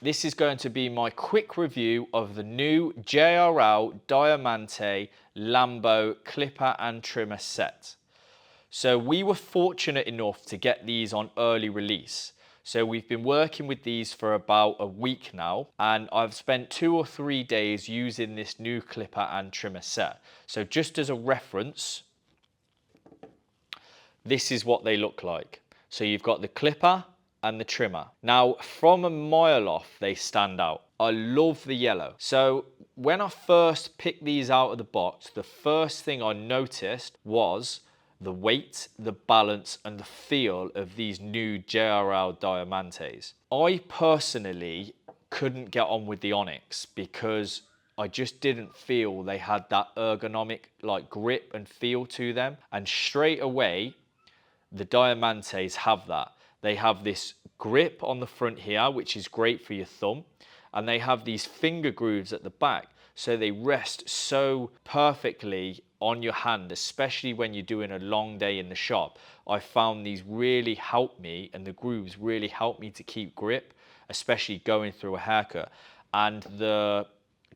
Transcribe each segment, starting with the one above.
This is going to be my quick review of the new JRL Diamante Lambo clipper and trimmer set. So we were fortunate enough to get these on early release. So we've been working with these for about a week now, and I've spent 2 or 3 days using this new clipper and trimmer set. So just as a reference, this is what they look like. So you've got the clipper and the trimmer. Now, from a mile off, they stand out. I love the yellow. So when I first picked these out of the box, the first thing I noticed was the weight, the balance, and the feel of these new JRL Diamantes. I personally couldn't get on with the Onyx because I just didn't feel they had that ergonomic like grip and feel to them. And straight away, the Diamantes have that. They have this grip on the front here, which is great for your thumb. And they have these finger grooves at the back. So they rest so perfectly on your hand, especially when you're doing a long day in the shop. I found these really help me, and the grooves really help me to keep grip, especially going through a haircut. And the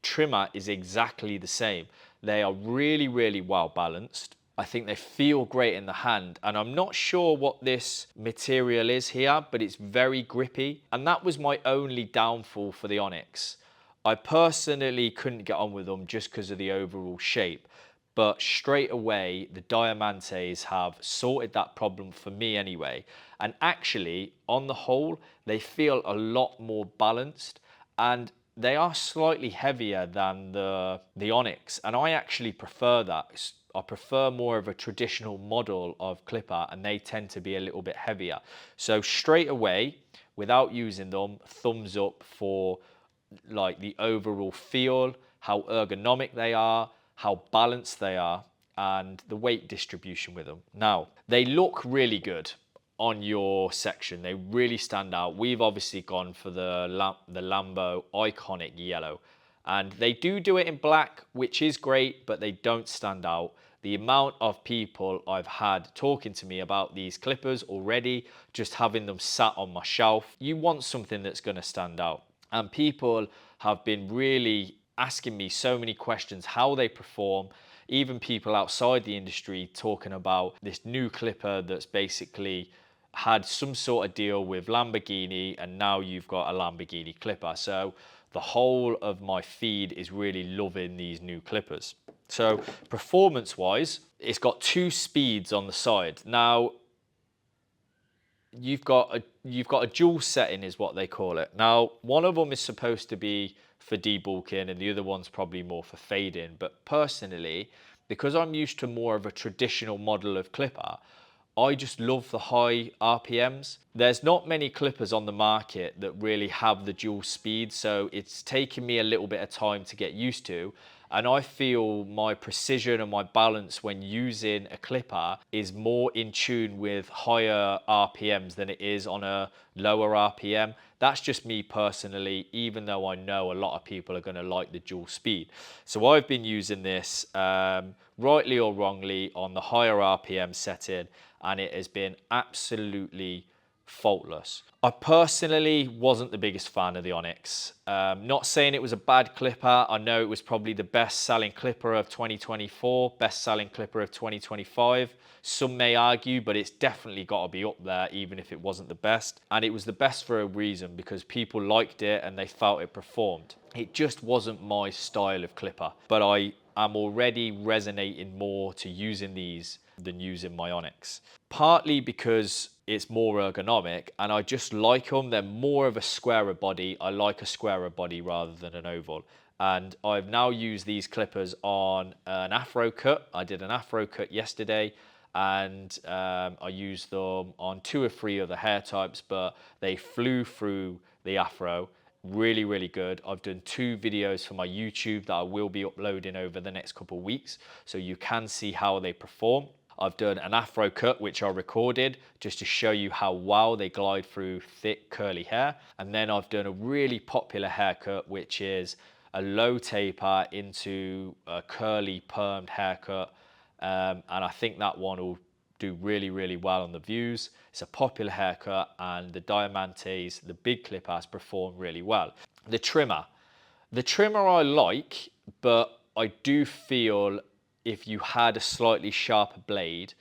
trimmer is exactly the same. They are really, really well balanced. I think they feel great in the hand, and I'm not sure what this material is here, but it's very grippy, and that was my only downfall for the Onyx. I personally couldn't get on with them just because of the overall shape, but straight away the Diamantes have sorted that problem for me anyway, and actually on the whole they feel a lot more balanced, and they are slightly heavier than the Onyx, and I actually prefer that. I prefer more of a traditional model of clipper, and they tend to be a little bit heavier. So straight away, without using them, thumbs up for like the overall feel, how ergonomic they are, how balanced they are, and the weight distribution with them. Now, they look really good on your section. They really stand out. We've obviously gone for the Lambo iconic yellow, and they do it in black, which is great, but they don't stand out. The amount of people I've had talking to me about these clippers already, just having them sat on my shelf, you want something that's going to stand out. And people have been really asking me so many questions, how they perform, even people outside the industry talking about this new clipper that's basically had some sort of deal with Lamborghini, and now you've got a Lamborghini clipper. So the whole of my feed is really loving these new clippers. So performance wise, it's got 2 speeds on the side. Now you've got a dual setting is what they call it. Now one of them is supposed to be for debulking and the other one's probably more for fading, but personally, because I'm used to more of a traditional model of clipper, I just love the high RPMs. There's not many clippers on the market that really have the dual speed, so it's taken me a little bit of time to get used to. And I feel my precision and my balance when using a clipper is more in tune with higher RPMs than it is on a lower RPM. That's just me personally, even though I know a lot of people are going to like the dual speed. So I've been using this, rightly or wrongly, on the higher RPM setting, and it has been absolutely faultless. I personally wasn't the biggest fan of the Onyx. Not saying it was a bad clipper. I know it was probably the best selling clipper of 2024, best selling clipper of 2025. Some may argue, but it's definitely got to be up there, even if it wasn't the best. And it was the best for a reason, because people liked it and they felt it performed. It just wasn't my style of clipper, but I am already resonating more to using these than using my Onyx. Partly because it's more ergonomic and I just like them. They're more of a squarer body. I like a squarer body rather than an oval. And I've now used these clippers on an afro cut. I did an afro cut yesterday, and I used them on 2 or 3 other hair types, but they flew through the afro. Really, really good. I've done 2 videos for my YouTube that I will be uploading over the next couple of weeks, so you can see how they perform. I've done an afro cut, which I recorded just to show you how well they glide through thick curly hair. And then I've done a really popular haircut, which is a low taper into a curly permed haircut. And I think that one will do really, really well on the views. It's a popular haircut, and the Diamantes, the big clippers, perform really well. The trimmer. The trimmer I like, but I do feel if you had a slightly sharper blade,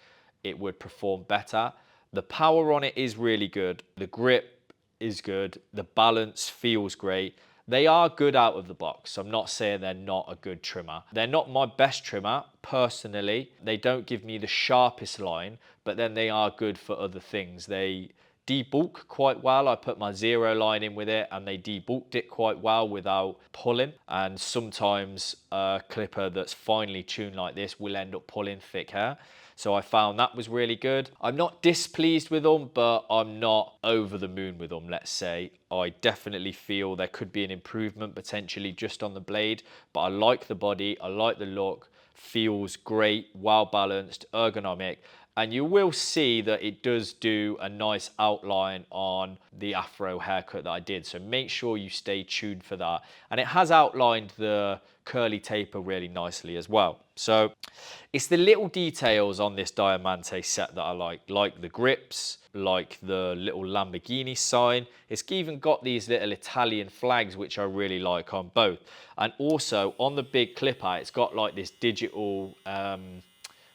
it would perform better. The power on it is really good. The grip is good. The balance feels great. They are good out of the box. I'm not saying they're not a good trimmer. They're not my best trimmer, personally. They don't give me the sharpest line, but then they are good for other things. They debulk quite well. I put my zero line in with it and they debulked it quite well without pulling. And sometimes a clipper that's finely tuned like this will end up pulling thick hair. So I found that was really good. I'm not displeased with them, but I'm not over the moon with them, let's say. I definitely feel there could be an improvement potentially just on the blade, but I like the body, I like the look, feels great, well balanced, ergonomic. And you will see that it does do a nice outline on the afro haircut that I did. So make sure you stay tuned for that. And it has outlined the curly taper really nicely as well. So it's the little details on this Diamante set that I like the grips, like the little Lamborghini sign. It's even got these little Italian flags, which I really like on both. And also on the big clipper, it's got like this digital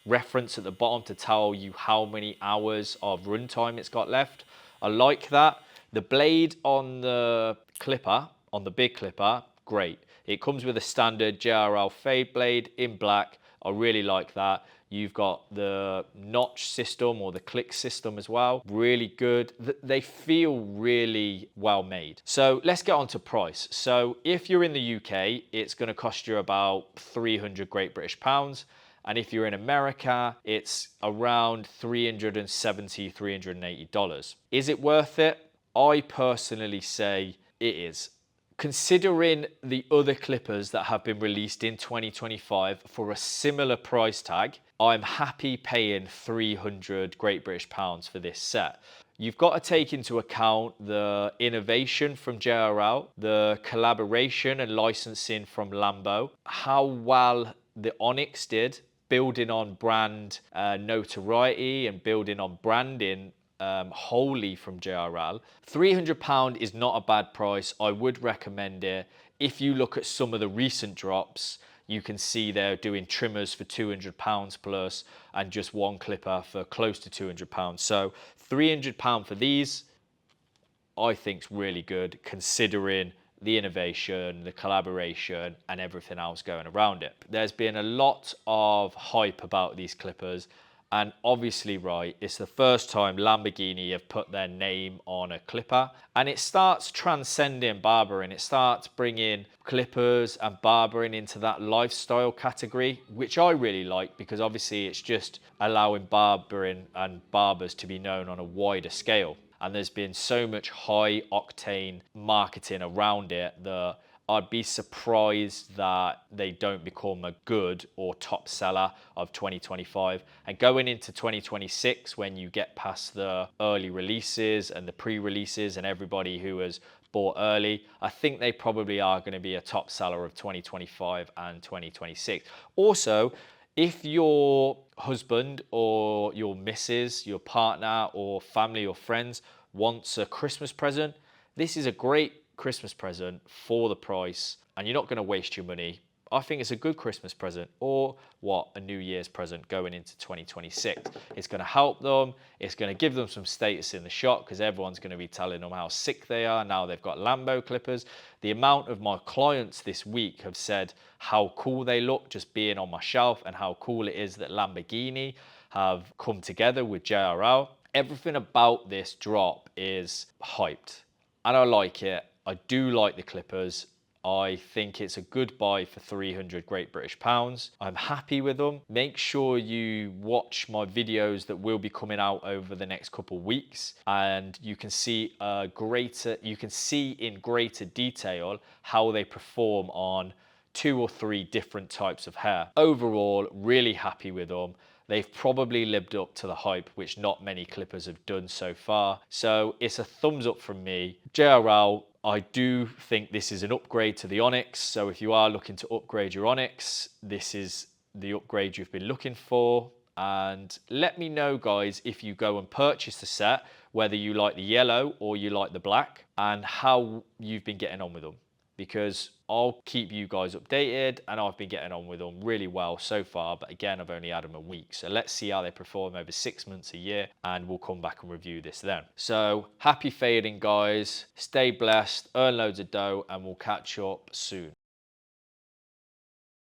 reference at the bottom to tell you how many hours of runtime it's got left. I like that. The blade on the clipper, on the big clipper, great. It comes with a standard JRL fade blade in black. I really like that. You've got the notch system or the click system as well. Really good. They feel really well made. So let's get on to price. So if you're in the UK, it's going to cost you about 300 Great British pounds. And if you're in America, it's around $370, $380. Is it worth it? I personally say it is. Considering the other clippers that have been released in 2025 for a similar price tag, I'm happy paying 300 Great British pounds for this set. You've got to take into account the innovation from JRL, the collaboration and licensing from Lambo, how well the Onyx did, building on brand notoriety and building on branding wholly from JRL. £300 is not a bad price. I would recommend it. If you look at some of the recent drops, you can see they're doing trimmers for £200 plus and just one clipper for close to £200. So £300 for these, I think is really good considering the innovation, the collaboration, and everything else going around it. There's been a lot of hype about these clippers, and obviously, right, it's the first time Lamborghini have put their name on a clipper, and it starts transcending barbering. It starts bringing clippers and barbering into that lifestyle category, which I really like because obviously it's just allowing barbering and barbers to be known on a wider scale. And there's been so much high octane marketing around it that I'd be surprised that they don't become a good or top seller of 2025. And going into 2026, when you get past the early releases and the pre-releases and everybody who has bought early, I think they probably are going to be a top seller of 2025 and 2026. Also, if your husband or your missus, your partner or family or friends wants a Christmas present, this is a great Christmas present for the price and you're not going to waste your money. I think it's a good Christmas present or a New Year's present going into 2026. It's going to help them. It's going to give them some status in the shop because everyone's going to be telling them how sick they are. Now they've got Lambo clippers. The amount of my clients this week have said how cool they look just being on my shelf and how cool it is that Lamborghini have come together with JRL. Everything about this drop is hyped and I like it. I do like the clippers. I think it's a good buy for 300 Great British pounds. I'm happy with them. Make sure you watch my videos that will be coming out over the next couple of weeks and you can see in greater detail how they perform on 2 or 3 different types of hair. Overall, really happy with them. They've probably lived up to the hype, which not many clippers have done so far. So it's a thumbs up from me. JRL, I do think this is an upgrade to the Onyx. So if you are looking to upgrade your Onyx, this is the upgrade you've been looking for. And let me know, guys, if you go and purchase the set, whether you like the yellow or you like the black, and how you've been getting on with them, because I'll keep you guys updated, and I've been getting on with them really well so far. But again, I've only had them a week, so let's see how they perform over 6 months, a year, and we'll come back and review this then. So happy fading, guys. Stay blessed, earn loads of dough, and we'll catch up soon.